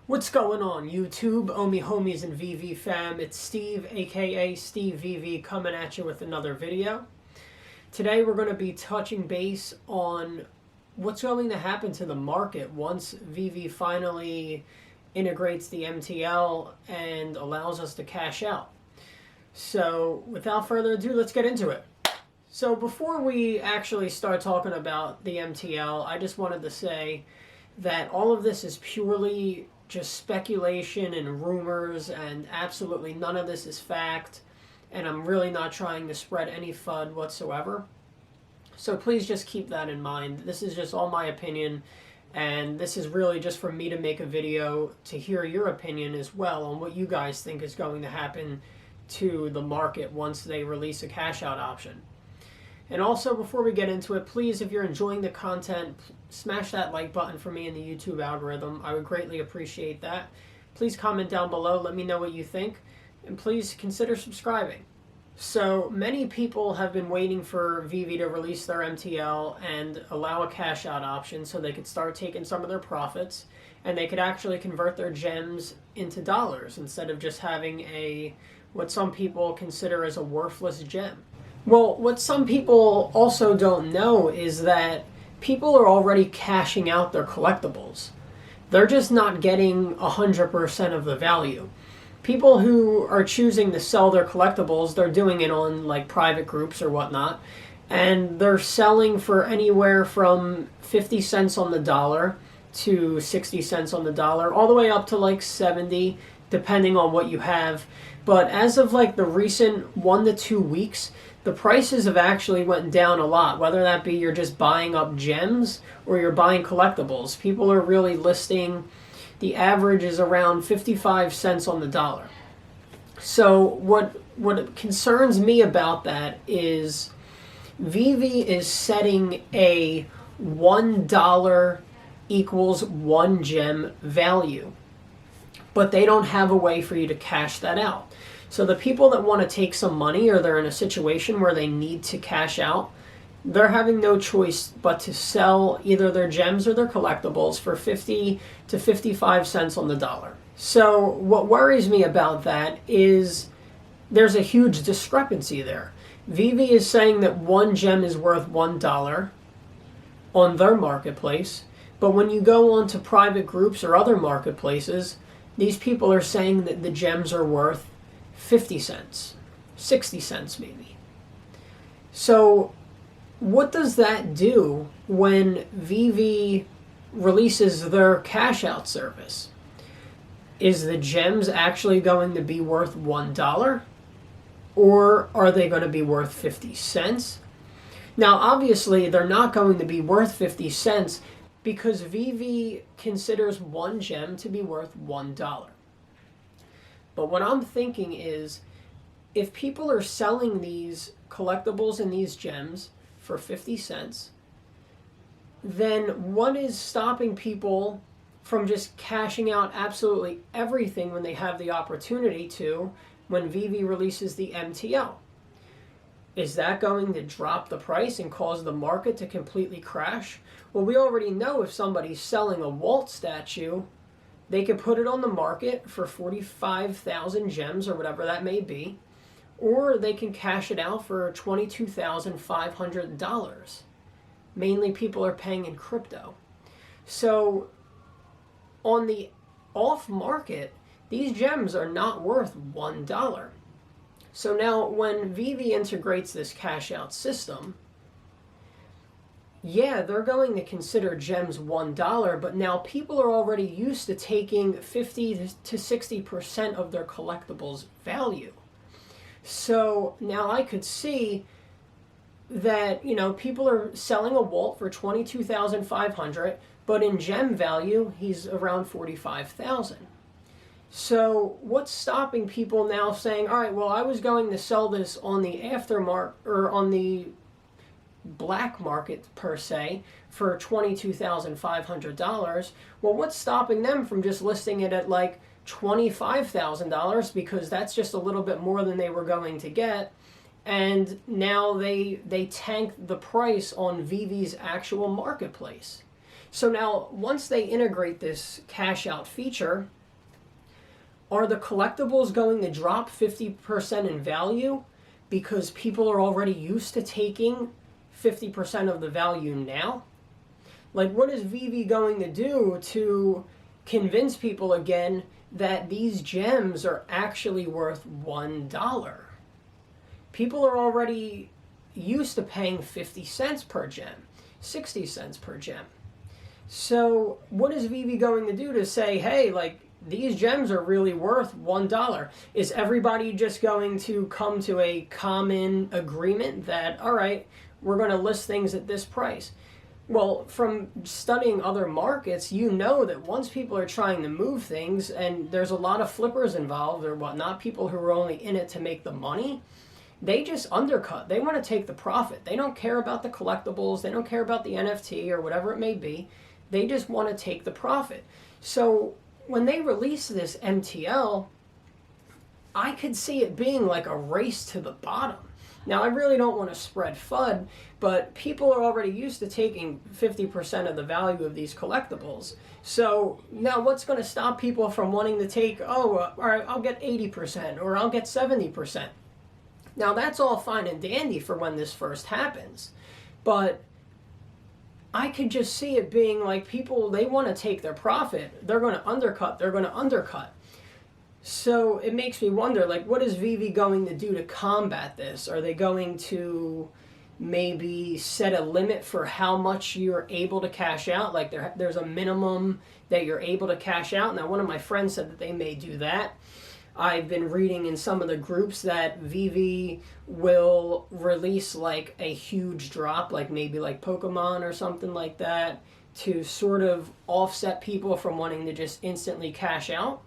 What's going on YouTube, Omi homies and VeVe fam? It's Steve, aka Steve VeVe, coming at you with another video. Today we're going to be touching base on what's going to happen to the market once VeVe finally integrates the MTL and allows us to cash out. So without further ado, let's get into it. So before we actually start talking about the MTL, I just wanted to say that all of this is purely just speculation and rumors, and absolutely none of this is fact, and I'm really not trying to spread any FUD whatsoever. So please just keep that in mind. This is just all my opinion, and this is really just for me to make a video to hear your opinion as well on what you guys think is going to happen to the market once they release a cash out option. And also, before we get into it, please, if you're enjoying the content, smash that like button for me in the YouTube algorithm. I would greatly appreciate that. Please comment down below, let me know what you think, and please consider subscribing. So, many people have been waiting for VeVe to release their MTL and allow a cash out option so they could start taking some of their profits, and they could actually convert their gems into dollars instead of just having what some people consider as a worthless gem. Well, what some people also don't know is that people are already cashing out their collectibles. They're just not getting 100% of the value. People who are choosing to sell their collectibles, they're doing it on like private groups or whatnot, and they're selling for anywhere from 50 cents on the dollar to 60 cents on the dollar, all the way up to like 70, depending on what you have. But as of like the recent 1 to 2 weeks, the prices have actually went down a lot, whether that be you're just buying up gems or you're buying collectibles. People are really listing, the average is around 55 cents on the dollar. So what concerns me about that is VeVe is setting a $1 equals 1 gem value, but they don't have a way for you to cash that out. So the people that want to take some money, or they're in a situation where they need to cash out, they're having no choice but to sell either their gems or their collectibles for 50 to 55 cents on the dollar. So what worries me about that is there's a huge discrepancy there. VeVe is saying that 1 gem is worth $1 on their marketplace, but when you go on to private groups or other marketplaces, these people are saying that the gems are worth 50 cents, 60 cents maybe. So what does that do when VeVe releases their cash out service? Is the gems actually going to be worth $1, or are they going to be worth 50 cents? Now obviously they're not going to be worth 50 cents because VeVe considers 1 gem to be worth $1. But what I'm thinking is, if people are selling these collectibles and these gems for 50 cents, then what is stopping people from just cashing out absolutely everything when they have the opportunity to when VeVe releases the MTL? Is that going to drop the price and cause the market to completely crash? Well, we already know if somebody's selling a Walt statue, they could put it on the market for 45,000 gems or whatever that may be, or they can cash it out for $22,500. Mainly people are paying in crypto. So on the off market, these gems are not worth $1. So now when VeVe integrates this cash out system, yeah, they're going to consider gems $1, but now people are already used to taking 50 to 60% of their collectibles value. So now I could see that, people are selling a Walt for $22,500, but in gem value, he's around $45,000. So what's stopping people now saying, all right, well, I was going to sell this on the aftermarket or on the black market per se for $22,500. Well, what's stopping them from just listing it at like $25,000, because that's just a little bit more than they were going to get, and now they tank the price on VeVe's actual marketplace. So now, once they integrate this cash out feature, are the collectibles going to drop 50% in value because people are already used to taking 50% of the value now? Like, what is VeVe going to do to convince people again that these gems are actually worth $1? People are already used to paying 50 cents per gem, 60 cents per gem. So what is VeVe going to do to say, hey, like, these gems are really worth $1? Is everybody just going to come to a common agreement that, all right, we're going to list things at this price? Well, from studying other markets, you know that once people are trying to move things, and there's a lot of flippers involved or whatnot, people who are only in it to make the money, they just undercut. They want to take the profit. They don't care about the collectibles. They don't care about the NFT or whatever it may be. They just want to take the profit. So when they release this MTL, I could see it being like a race to the bottom. Now, I really don't want to spread FUD, but people are already used to taking 50% of the value of these collectibles. So now what's going to stop people from wanting to take, all right, I'll get 80% or I'll get 70%. Now, that's all fine and dandy for when this first happens, but I could just see it being like people, they want to take their profit. They're going to undercut. They're going to undercut. So it makes me wonder, like, what is VeVe going to do to combat this? Are they going to maybe set a limit for how much you're able to cash out? Like, there's a minimum that you're able to cash out. Now, one of my friends said that they may do that. I've been reading in some of the groups that VeVe will release like a huge drop, like maybe like Pokemon or something like that, to sort of offset people from wanting to just instantly cash out.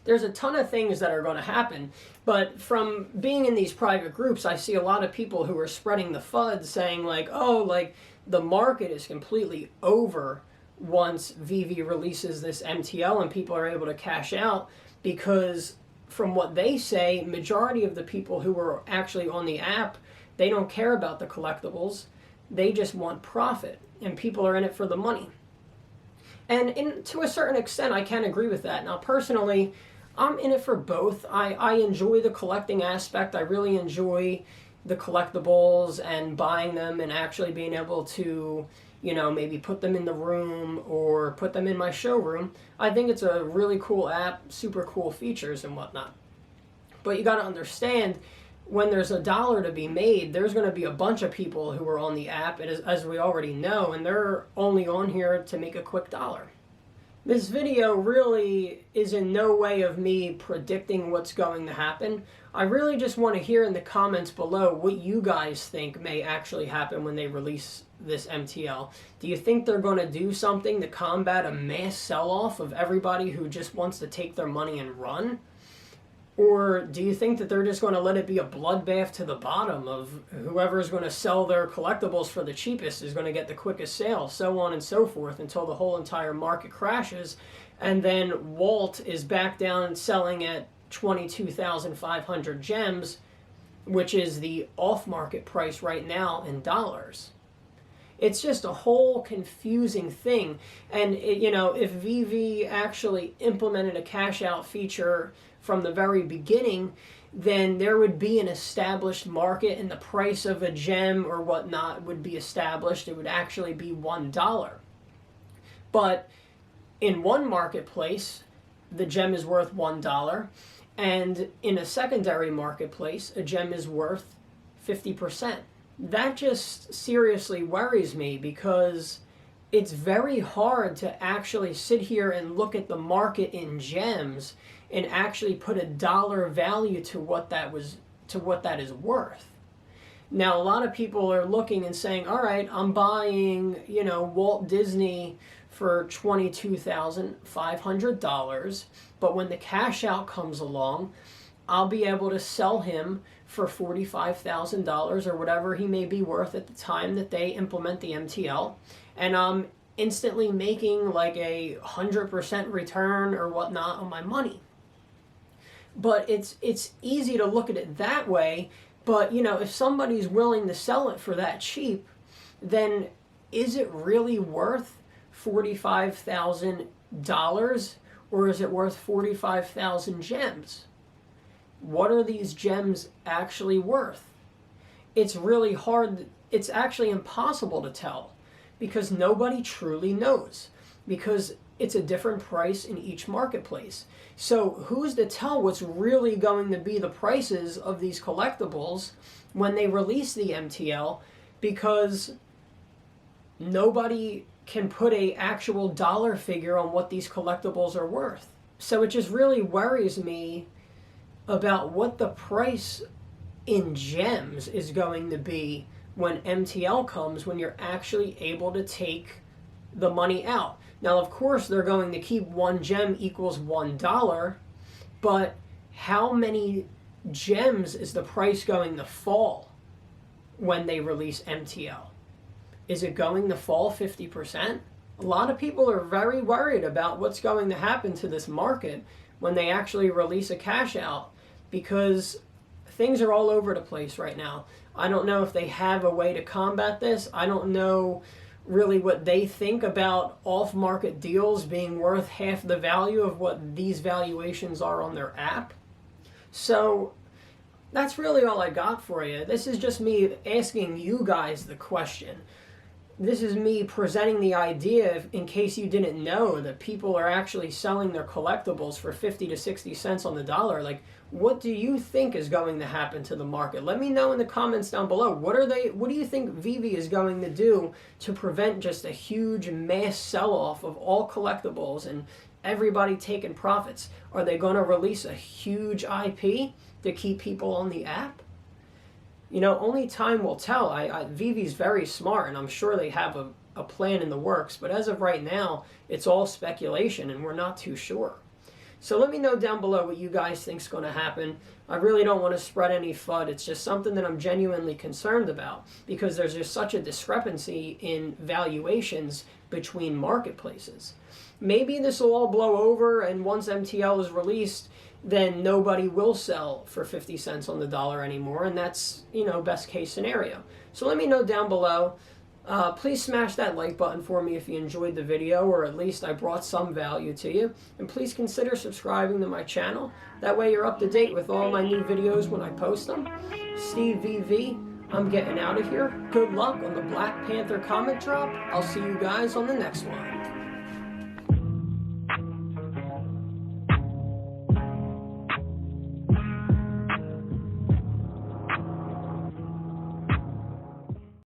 There's a ton of things that are going to happen, but from being in these private groups, I see a lot of people who are spreading the FUD saying like, oh, like the market is completely over once VeVe releases this MTL and people are able to cash out. Because from what they say, majority of the people who are actually on the app, they don't care about the collectibles. They just want profit, and people are in it for the money. And to a certain extent, I can agree with that. Now, personally, I'm in it for both. I enjoy the collecting aspect. I really enjoy the collectibles and buying them and actually being able to, you know, maybe put them in the room or put them in my showroom. I think it's a really cool app, super cool features and whatnot. But you got to understand, when there's $1 to be made, there's going to be a bunch of people who are on the app, as we already know, and they're only on here to make a quick $1. This video really is in no way of me predicting what's going to happen. I really just want to hear in the comments below what you guys think may actually happen when they release this MTL. Do you think they're going to do something to combat a mass sell-off of everybody who just wants to take their money and run? Or do you think that they're just going to let it be a bloodbath to the bottom of whoever's going to sell their collectibles for the cheapest is going to get the quickest sale, so on and so forth, until the whole entire market crashes, and then Walt is back down selling at 22,500 gems, which is the off-market price right now in dollars? It's just a whole confusing thing. And, you know, if VeVe actually implemented a cash-out feature from the very beginning, then there would be an established market and the price of a gem or whatnot would be established. It would actually be $1. But in one marketplace, the gem is worth $1. And in a secondary marketplace, a gem is worth 50%. That just seriously worries me, because it's very hard to actually sit here and look at the market in gems and actually put a dollar value to what that is worth. Now, a lot of people are looking and saying, all right, I'm buying, you know, Walt Disney for $22,500, but when the cash out comes along, I'll be able to sell him for $45,000 or whatever he may be worth at the time that they implement the MTL, and I'm instantly making like a 100% return or whatnot on my money. But it's easy to look at it that way, but you know, if somebody's willing to sell it for that cheap, then is it really worth $45,000 or is it worth 45,000 gems? What are these gems actually worth? It's really hard. It's actually impossible to tell because nobody truly knows, because it's a different price in each marketplace. So who's to tell what's really going to be the prices of these collectibles when they release the MTL, because nobody can put a actual dollar figure on what these collectibles are worth. So it just really worries me about what the price in gems is going to be when MTL comes, when you're actually able to take the money out. Now, of course, they're going to keep one gem equals $1, but how many gems is the price going to fall when they release MTL? Is it going to fall 50%? A lot of people are very worried about what's going to happen to this market when they actually release a cash out, because things are all over the place right now. I don't know if they have a way to combat this. I don't know really what they think about off-market deals being worth half the value of what these valuations are on their app. So that's really all I got for you. This is just me asking you guys the question. This is me presenting the idea, in case you didn't know, that people are actually selling their collectibles for 50 to 60 cents on the dollar. Like, what do you think is going to happen to the market? Let me know in the comments down below. What do you think VeVe is going to do to prevent just a huge mass sell-off of all collectibles and everybody taking profits? Are they going to release a huge IP to keep people on the app? You know, only time will tell. VeVe's very smart, and I'm sure they have a plan in the works. But as of right now, it's all speculation, and we're not too sure. So let me know down below what you guys think is going to happen. I really don't want to spread any FUD. It's just something that I'm genuinely concerned about, because there's just such a discrepancy in valuations between marketplaces. Maybe this will all blow over, and once MTL is released, then nobody will sell for 50 cents on the dollar anymore, and that's, you know, best case scenario. So let me know down below. Please smash that like button for me if you enjoyed the video, or at least I brought some value to you. And please consider subscribing to my channel. That way you're up to date with all my new videos when I post them. Steve VeVe, I'm getting out of here. Good luck on the Black Panther comic drop. I'll see you guys on the next one.